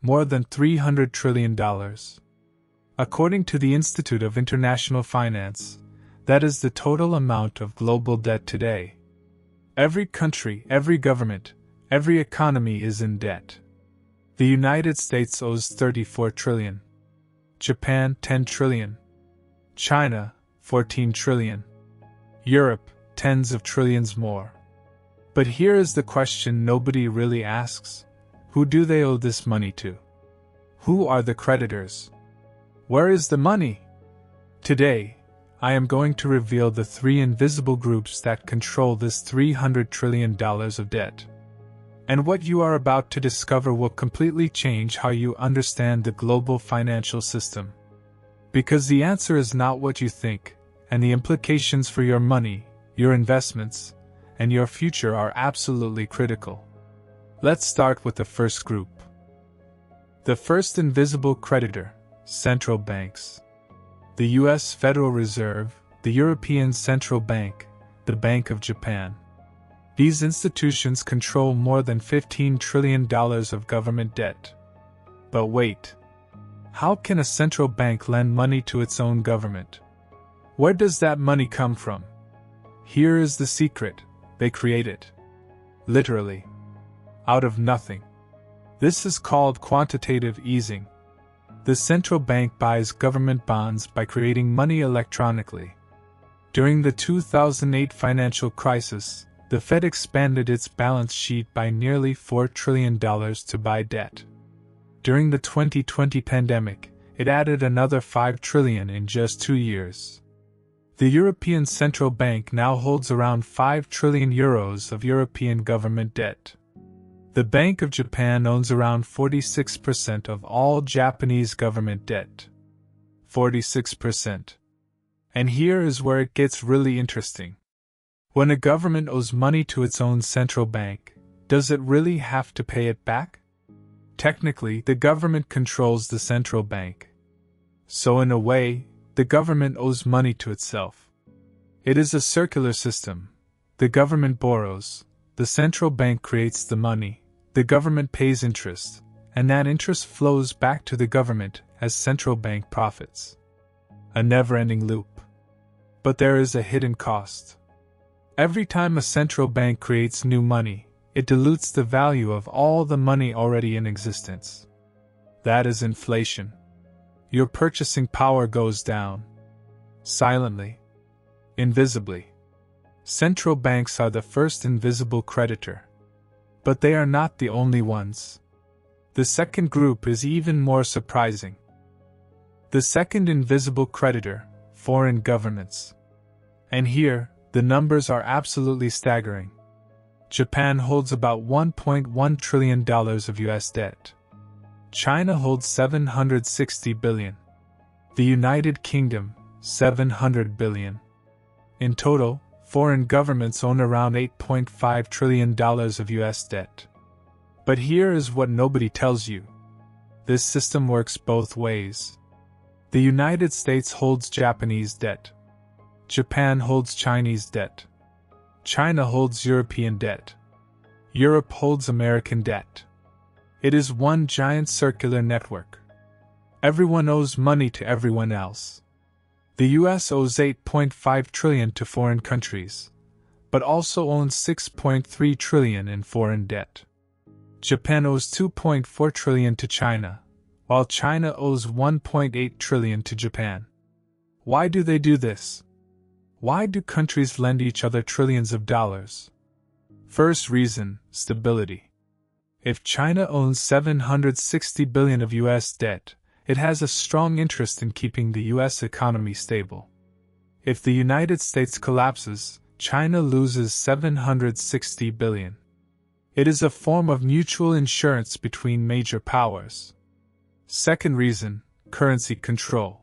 more than $300 trillion. According to the Institute of International Finance, that is the total amount of global debt today. Every country, every government, every economy is in debt. The United States owes $34 trillion. Japan, $10 trillion. China, $14 trillion. Europe, tens of trillions more. But here is the question nobody really asks. Who do they owe this money to? Who are the creditors? Where is the money? Today, I am going to reveal the three invisible groups that control this $300 trillion of debt. And what you are about to discover will completely change how you understand the global financial system. Because the answer is not what you think, and the implications for your money, your investments, and your future are absolutely critical. Let's start with the first group. The first invisible creditor, central banks. The US Federal Reserve, the European Central Bank, the Bank of Japan. These institutions control more than $15 trillion of government debt. But wait. How can a central bank lend money to its own government? Where does that money come from? Here is the secret. They create it. Literally. Out of nothing. This is called quantitative easing. The central bank buys government bonds by creating money electronically. During the 2008 financial crisis, the Fed expanded its balance sheet by nearly $4 trillion to buy debt. During the 2020 pandemic, it added another $5 trillion in just 2 years. The European Central Bank now holds around €5 trillion of European government debt. The Bank of Japan owns around 46% of all Japanese government debt. 46%. And here is where it gets really interesting. When a government owes money to its own central bank, does it really have to pay it back? Technically, the government controls the central bank. So in a way, the government owes money to itself. It is a circular system. The government borrows, the central bank creates the money, the government pays interest, and that interest flows back to the government as central bank profits. A never-ending loop. But there is a hidden cost. Every time a central bank creates new money, it dilutes the value of all the money already in existence. That is inflation. Your purchasing power goes down. Silently. Invisibly. Central banks are the first invisible creditor. But they are not the only ones. The second group is even more surprising. The second invisible creditor, foreign governments. And here, the numbers are absolutely staggering. Japan holds about $1.1 trillion of US debt. China holds $760 billion. The United Kingdom, $700 billion. In total, foreign governments own around $8.5 trillion of US debt. But here is what nobody tells you. This system works both ways. The United States holds Japanese debt. Japan holds Chinese debt. China holds European debt. Europe holds American debt. It is one giant circular network. Everyone owes money to everyone else. The US owes $8.5 trillion to foreign countries, but also owns $6.3 trillion in foreign debt. Japan owes $2.4 trillion to China, while China owes $1.8 trillion to Japan. Why do they do this? Why do countries lend each other trillions of dollars? First reason, stability. If China owns $760 billion of US debt, it has a strong interest in keeping the US economy stable. If the United States collapses, China loses $760 billion. It is a form of mutual insurance between major powers. Second reason, currency control.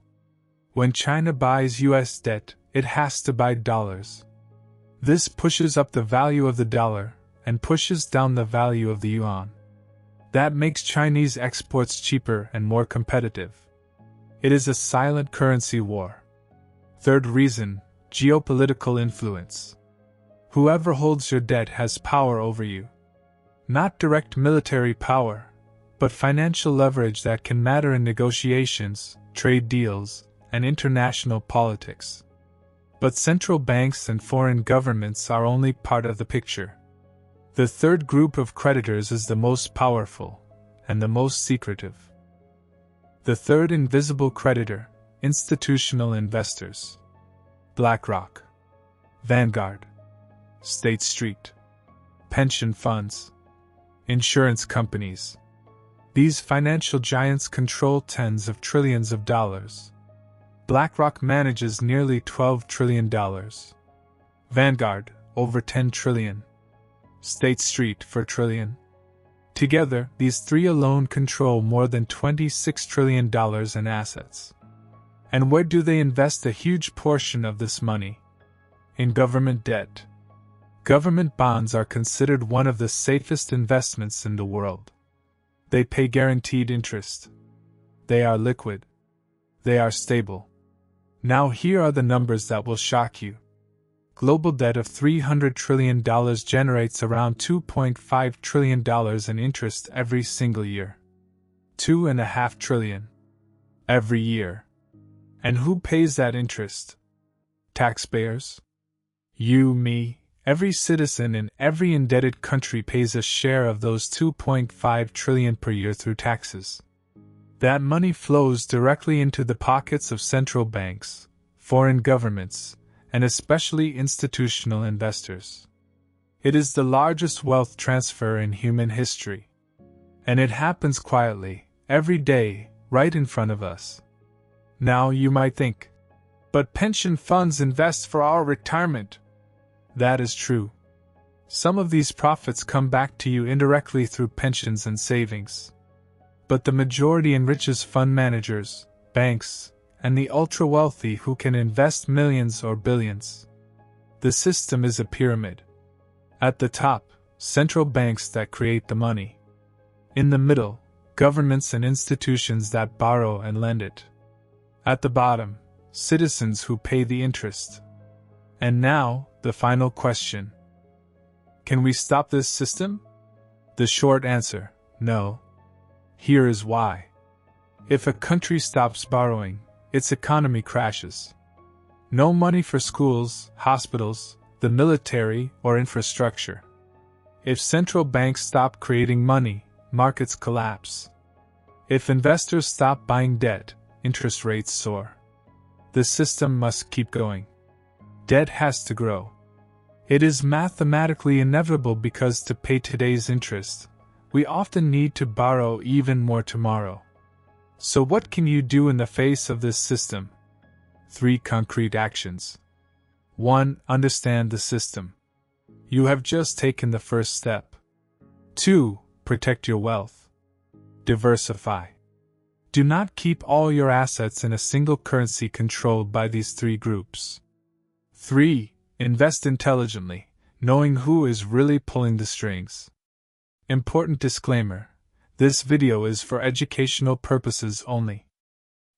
When China buys US debt, it has to buy dollars. This pushes up the value of the dollar and pushes down the value of the yuan. That makes Chinese exports cheaper and more competitive. It is a silent currency war. Third reason, geopolitical influence. Whoever holds your debt has power over you. Not direct military power, but financial leverage that can matter in negotiations, trade deals, and international politics. But central banks and foreign governments are only part of the picture. The third group of creditors is the most powerful and the most secretive. The third invisible creditor, institutional investors. BlackRock, Vanguard, State Street, pension funds, insurance companies. These financial giants control tens of trillions of dollars. BlackRock manages nearly $12 trillion. Vanguard, over $10 trillion. State Street, $4 trillion. Together, these three alone control more than $26 trillion in assets. And where do they invest a huge portion of this money? In government debt. Government bonds are considered one of the safest investments in the world. They pay guaranteed interest. They are liquid. They are stable. Now here are the numbers that will shock you. Global debt of $300 trillion generates around $2.5 trillion in interest every single year. $2.5 trillion. Every year. And who pays that interest? Taxpayers? You, me, every citizen in every indebted country pays a share of those $2.5 trillion per year through taxes. That money flows directly into the pockets of central banks, foreign governments, and especially institutional investors. It is the largest wealth transfer in human history. And it happens quietly, every day, right in front of us. Now you might think, but pension funds invest for our retirement. That is true. Some of these profits come back to you indirectly through pensions and savings. But the majority enriches fund managers, banks, and the ultra-wealthy who can invest millions or billions. The system is a pyramid. At the top, central banks that create the money. In the middle, governments and institutions that borrow and lend it. At the bottom, citizens who pay the interest. And now, the final question. Can we stop this system? The short answer, no. Here is why. If a country stops borrowing, its economy crashes. No money for schools, hospitals, the military, or infrastructure. If central banks stop creating money, markets collapse. If investors stop buying debt, interest rates soar. The system must keep going. Debt has to grow. It is mathematically inevitable because to pay today's interest, we often need to borrow even more tomorrow. So what can you do in the face of this system? 3 concrete actions. 1. Understand the system. You have just taken the first step. 2. Protect your wealth. Diversify. Do not keep all your assets in a single currency controlled by these 3 groups. 3. Invest intelligently, knowing who is really pulling the strings. Important disclaimer. This video is for educational purposes only.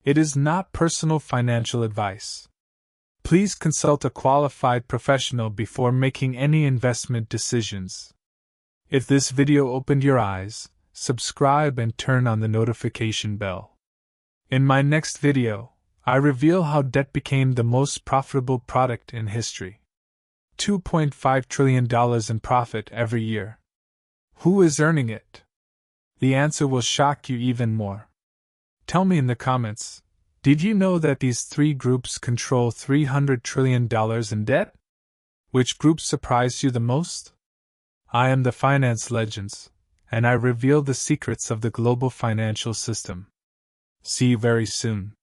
It is not personal financial advice. Please consult a qualified professional before making any investment decisions. If this video opened your eyes, subscribe and turn on the notification bell. In my next video, I reveal how debt became the most profitable product in history. $2.5 trillion in profit every year. Who is earning it? The answer will shock you even more. Tell me in the comments, did you know that these 3 groups control $300 trillion in debt? Which group surprised you the most? I am the Finance Legends, and I reveal the secrets of the global financial system. See you very soon.